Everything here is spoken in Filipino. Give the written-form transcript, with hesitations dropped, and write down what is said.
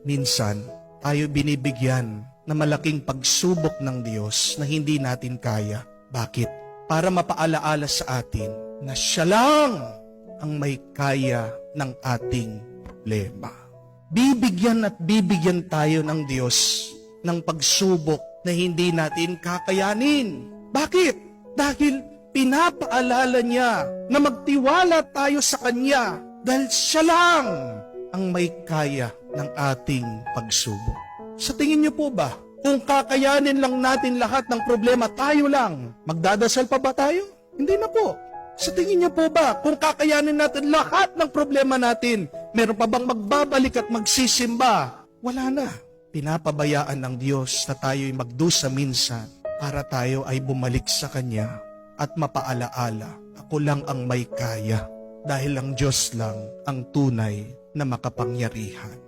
Minsan, tayo binibigyan na malaking pagsubok ng Diyos na hindi natin kaya. Bakit? Para mapaalaala sa atin na Siya lang ang may kaya ng ating problema. Bibigyan at bibigyan tayo ng Diyos ng pagsubok na hindi natin kakayanin. Bakit? Dahil pinapaalala niya na magtiwala tayo sa Kanya dahil Siya lang ang may kaya ng ating pagsubok. Sa tingin niyo po ba, kung kakayanin lang natin lahat ng problema tayo lang, magdadasal pa ba tayo? Hindi na po. Sa tingin niyo po ba, kung kakayanin natin lahat ng problema natin, meron pa bang magbabalik at magsisimba? Wala na. Pinapabayaan ng Diyos na tayo'y magdusa minsan para tayo ay bumalik sa Kanya at mapaalaala, ako lang ang may kaya dahil ang Diyos lang ang tunay na makapangyarihan.